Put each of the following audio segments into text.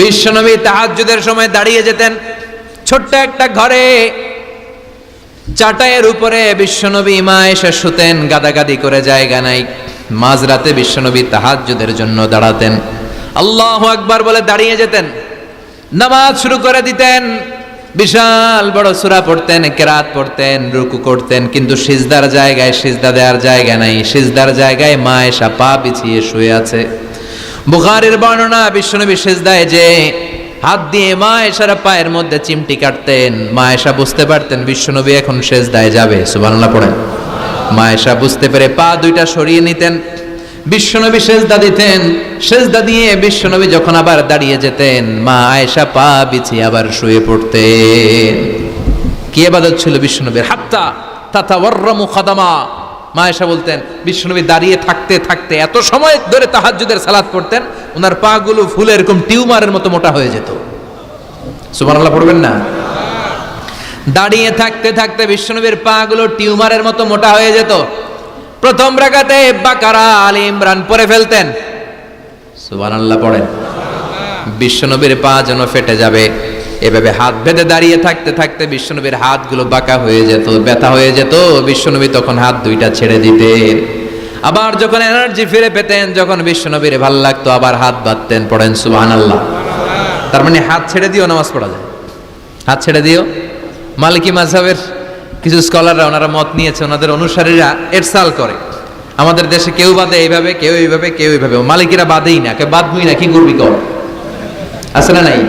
বিশ্বনবী তাহাজ্জুদের সময় দাঁড়িয়ে যেতেন। ছোট্ট একটা ঘরে চাটাইয়ের উপরে বিশ্বনবী মা এসে শুতেন, গাদাগাদি করে জায়গা নাই। মাঝরাতে বিশ্বনবী তাহাজ্জুদের জন্য দাঁড়াতেন, আল্লাহু আকবার বলে দাঁড়িয়ে যেতেন, নামাজ শুরু করে দিতেন। বিশাল বড় সূরা পড়তেন, কিরাত পড়তেন, রুকু করতেন, কিন্তু সিজদার জায়গায় সিজদা দেওয়ার জায়গা নাই। সিজদার জায়গায় মা এসা পা বিছিয়ে শুয়ে আছে। বুখারীর বর্ণনা, বিশ্বনবী সিজদায় যে হাত দিয়ে মা এসার পায়ের মধ্যে চিমটি কাটতেন। মা এসা বুঝতে পারতেন বিশ্বনবী এখন সিজদায় যাবে, সুবহানাল্লাহ পড়েন। মা এসা বুঝতে পেরে পা দুইটা সরিয়ে নিতেন, বিশ্বনবী সিজদা দিতেন। সিজদা দিয়ে বিশ্বনবী যখন আবার দাঁড়িয়ে যেতেন, মা আয়েশা পা বিছিয়ে আবার শুয়ে পড়তেন। কি ইবাদত ছিল বিশ্বনবীর! হাত্তা তাতাওয়াররামু খাদামা। মা আয়েশা বলতেন বিশ্বনবী দাঁড়িয়ে থাকতে থাকতে এত সময় ধরে তাহাজ্জুদের সালাত পড়তেন, ওনার পা গুলো ফুলে এরকম টিউমারের মতো মোটা হয়ে যেত। সুবহানাল্লাহ পড়বেন না? দাঁড়িয়ে থাকতে থাকতে বিশ্বনবীর পা গুলো টিউমারের মতো মোটা হয়ে যেত। প্রথম রাকাতে বাকারা, আলে ইমরান পড়ে ফেলতেন, সুবহানাল্লাহ পড়েন। বিশ্বনবীর পা যেন ফেটে যাবে, এভাবে হাত বেঁধে দাঁড়িয়ে থাকতে থাকতে বিশ্বনবীর হাতগুলো বাঁকা হয়ে যেত, ব্যথা হয়ে যেত। বিশ্বনবী তখন হাত দুইটা ছেড়ে দিতেন। আবার যখন এনার্জি ফিরে পেতেন, যখন বিশ্বনবীর ভাল লাগতো, আবার হাত বাঁধতেন। পড়েন সুবহানাল্লাহ। তার মানে হাত ছেড়ে দিও নামাজ পড়া যায়, হাত ছেড়ে দিও। মালিকি মাযহাবের কিছু স্কলাররা ওনারা মত নিয়েছে, ওনাদের অনুসারীরা এরসাল করে। আমাদের দেশে কেউ বাদে এইভাবে, কেউ এইভাবে, কেউ এইভাবে। মালিকিরা বাদেই না, কেউ বাদবই না, কি করবি কর, আছে না নাই?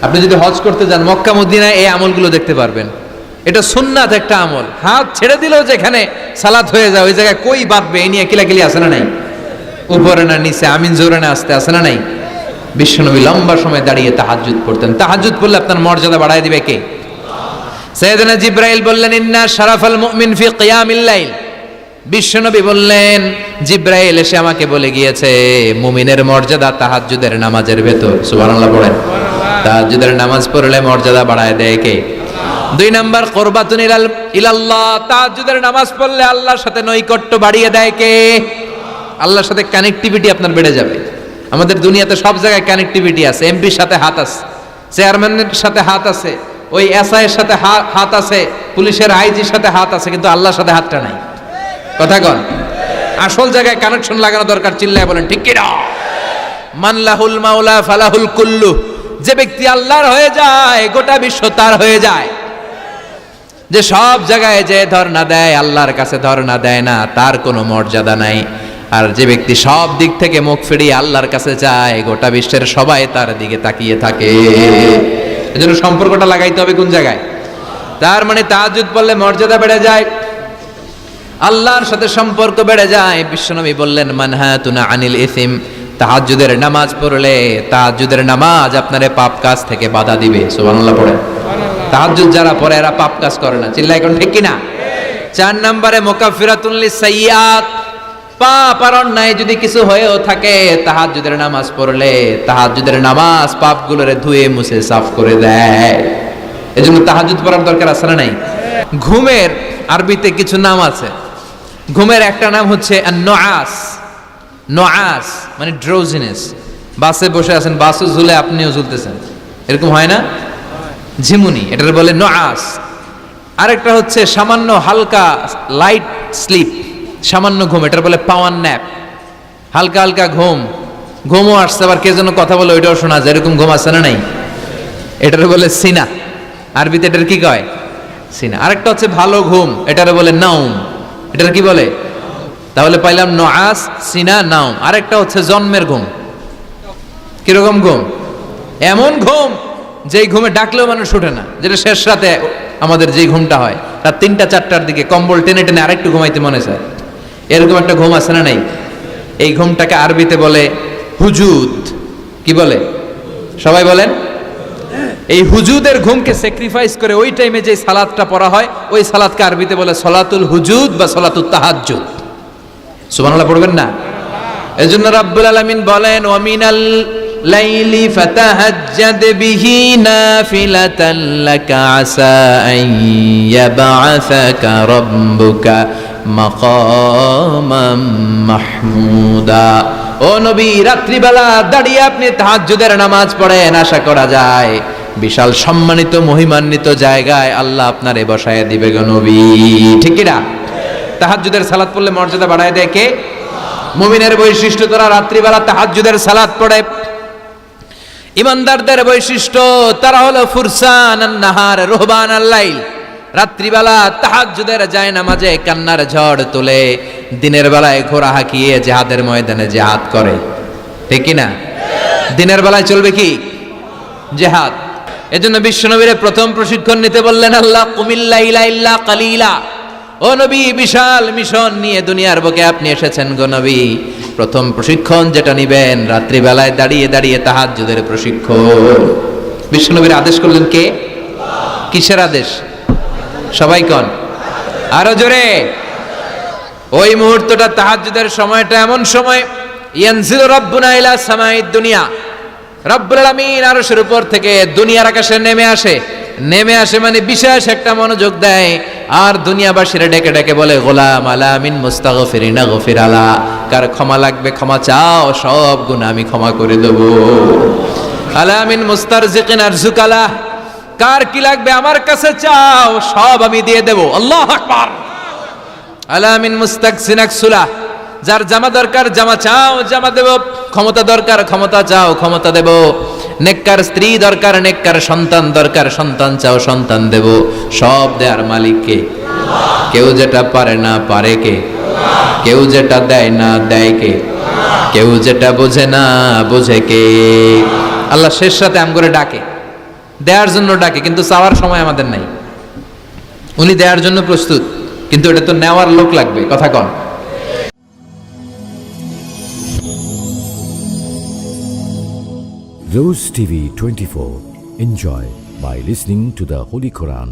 আপনি যদি হজ করতে যান মক্কা মদিনায়, এই আমলগুলো দেখতে পারবেন। এটা সুন্নাত একটা আমল। হাত ছেড়ে দিলেও যেখানে সালাত হয়ে যায় ওই জায়গায় কই বাঁধবে, এই নিয়ে কিলাকিলি আছে না নাই? উপরে না নিচে, আমিন জোরে না আসতে, আছে না নাই? বিশ্বনবী লম্বা সময় দাঁড়িয়ে তাহাজ্জুদ পড়তেন। তাহাজ্জুদ পড়লে আপনার মর্যাদা বাড়ায় দিবে কে? সাইয়েদনা জিবরাইল বললেন, ইন্না শারাফাল মুমিন ফি কিয়ামিল লাইল। বিশ্বনবী বললেন, জিবরাইল এসে আমাকে বলে গিয়েছে মুমিনের মর্যাদা তাহাজ্জুদের নামাজের ভেতর। সুবহানাল্লাহ পড়েন। তাহাজ্জুদের নামাজ পড়লে মর্যাদা বাড়ায় দেয় কে? 2 নাম্বার কুরবাতুন ইলাল্লাহ। তাহাজ্জুদের নামাজ পড়লে আল্লাহর সাথে নৈকট্য বাড়িয়ে দেয় কে? আল্লাহর সাথে কানেক্টিভিটি আপনার বেড়ে যাবে। আমাদের দুনিয়াতে সব জায়গায় কানেক্টিভিটি আছে। এমপির সাথে হাত আছে, চেয়ারম্যানের সাথে হাত আছে, ওই এসআই এর সাথে হাত আছে, পুলিশের আইজির সাথে হাত আছে, কিন্তু আল্লাহর সাথে হাতটা নাই। কথা কন। আসল জায়গায় কানেকশন লাগানো দরকার। চিল্লায় বলেন ঠিক কি না? মান লাহুল মাওলা ফালাহুল কুল্লু। যে ব্যক্তি আল্লাহর হয়ে যায়, গোটা বিশ্ব তার হয়ে যায়। যে সব জায়গায় যে ধর্ণা দেয়, আল্লাহর কাছে ধর্ণা দেয় না, তার কোনো মর্যাদা নাই। আর যে ব্যক্তি সব দিক থেকে মুখ ফিরিয়ে আল্লাহর কাছে যায়, গোটা বিশ্বের সবাই তার দিকে তাকিয়ে থাকে। এজন্য সম্পর্কটা লাগাইতে হবে কোন জায়গায়? তার মানে তাহাজ্জুদ পড়লে মর্যাদা বেড়ে যায়, আল্লাহর সাথে সম্পর্ক বেড়ে যায়। বিশ্বনবী বললেন, মানহাতুনা আনিল ইসিম। তাহাজ্জুদের নামাজ পড়লে, তাহাজ্জুদের নামাজ আপনারে পাপ কাজ থেকে বাধা দিবে। সুবহানাল্লাহ পড়েন। তাহাজ্জুদ যারা পড়ে এরা পাপ কাজ করে না। চিল্লায় কোন ঠিক কি না? 4 নম্বরে মুকাফফিরাতুল লিসাইয়্যাত। পাপ আর অন্যায় যদি কিছু হয়েও থাকে, তাহাজ্জুদের নামাজ পড়লে তাহাজ্জুদের নামাজ পাপগুলোরে ধুয়ে মুছে সাফ করে দেয়। এজন্য তাহাজ্জুদ পড়ার দরকার আছে না নাই? ঘুমের আরবিতে কিছু নাম আছে। ঘুমের একটা নাম হচ্ছে আন-নুআস। নুআস মানে ড্রোজিনেস। বাসে বসে আছেন, বাসও ঝুলে আপনিও ঝুলতেছেন, এরকম হয় না? ঝিমুনি, এটার বলে নুআস। আরেকটা হচ্ছে সামান্য হালকা লাইট স্লিপ, সামান্য ঘুম, এটার বলে পাওয়ার ন্যাপ। হালকা হালকা ঘুম, ঘুমও আসছে, আবার কে যেন কথা বলে ওইটাও শোনা যায়, এরকম ঘুম আছে না নাই? এটার বলে সিনা। আরবিতে এটার কি কয়? সিনা। আরেকটা হচ্ছে ভালো ঘুম, এটার বলে নাউম। এটার কি বলে? তাহলে পাইলাম নুআস, সিনা, নাউম। আরেকটা হচ্ছে জন্মের ঘুম। কিরকম ঘুম? এমন ঘুম যেই ঘুমে ডাকলেও মানুষ ওঠে না, যেটা শেষ রাতে আমাদের যেই ঘুমটা হয়, রাত 3টা-4টার দিকে কম্বল টেনে টেনে আরেকটু ঘুমাইতে মনে চায়, এরকম একটা ঘুম আছে না নাই? এই ঘুমটাকে আরবিতে বলে হুজুদ। কি বলে? সবাই বলেন। এই হুজুদের ঘুমকে স্যাক্রিফাইস করে ওই টাইমে যে সালাতটা পড়া হয়, ওই সালাতকে আরবিতে বলে সলাতুল হুজুদ বা সলাতুত তাহাজ্জুদ। সুবহানাল্লাহ পড়বেন না? এজন্য রাব্বুল আলামিন বলেন, ওয়া মিনাল লাইলি ফাতাহাজ্জাদ বিহি নাফিলাতান লাকা আসা আন ইয়াবআসাকা রাব্বুকা মাকামাম মাহমুদা। ও নবী, রাত্রিবেলা দাঁড়িয়ে আপনি তাহাজ্জুদের নামাজ পড়েন, আশা করা যায় বিশাল সম্মানিত মহিমান্বিত জায়গায় আল্লাহ আপনারে বসায় দিবে গো নবী। ঠিক কি না? তাহাজ্জুদের সালাত পড়লে মর্যাদা বাড়ায় দেয় কে? মুমিনের বৈশিষ্ট্য, তারা রাত্রিবেলা তাহাজ্জুদের সালাত পড়ে। ইমানদারদের বৈশিষ্ট্য, তারা হলো ফুরসান আন-নাহার রুহবান আল-লাইল। রাত্রিবেলা তাহাজ্জুদের যায় নামাজে কান্নার ঝড় তুলে, দিনের বেলায় ঘোড়া হাঁকিয়ে জিহাদের ময়দানে জিহাদ করে। ঠিক কি না? দিনের বেলায় চলবে কি? জিহাদ। এজন্য বিশ্বনবীর প্রথম প্রশিক্ষণ নিতে বললেন আল্লাহ, কুমিল লাইলা ইল্লা কালিলা। ও নবী, বিশাল মিশন নিয়ে দুনিয়ার বুকে আপনি এসেছেন গো নবী। প্রথম প্রশিক্ষণ যেটা নিবেন, রাত্রিবেলায় দাঁড়িয়ে দাঁড়িয়ে তাহাজ্জুদের প্রশিক্ষণ। বিশ্বনবীর আদেশ করলেন কে? কিসের আদেশ? সবাই কোন? আরো জোরে। ওই মুহূর্তটা তাহাজ্জুদের সময়টা এমন সময়, ইয়ানজিলু রাব্বুনা ইলা সামাইদ দুনিয়া, রব্বুল আলামিন আরশের উপর থেকে দুনিয়ার আকাশে নেমে আসে। নেমে আসে মানে বিশেষ একটা মনোযোগ দেয়, আর দুনিয়াবাসীরা ডেকে ডেকে বলে, গোলাম আলা মিন মুস্তাগফিরিনা গফির আলা, কার ক্ষমা লাগবে ক্ষমা চাও, সব গুনাহ আমি ক্ষমা করে দেব। আলা মিন মুস্তারজিকিন আরজুকালা, কার কি লাগবে আমার কাছে চাও, সব আমি দিয়ে দেব। আল্লাহু আকবার। আলা মিন মুস্তাকসিন আকসুলা, যার জামা দরকার জামা চাও, জামা দেব। ক্ষমতা দরকার ক্ষমতা চাও, ক্ষমতা দেব। নেককার স্ত্রী দরকার, নেককার সন্তান দরকার, সন্তান চাও, সন্তান দেব। সব দেয়ার মালিক কে? কেউ যেটা পারে না পারে কে? কেউ যেটা দেয় না দেয় কে? কেউ যেটা বোঝে না বোঝে কে? আল্লাহ শেষ রাতে আম করে ডাকে, দেওয়ার জন্য ডাকে, কিন্তু চাওয়ার সময় আমাদের নাই। উনি দেওয়ার জন্য প্রস্তুত, কিন্তু এটা তো নেওয়ার লোক লাগবে। কথা কন? Rose TV 24. Enjoy by listening to the Holy Quran.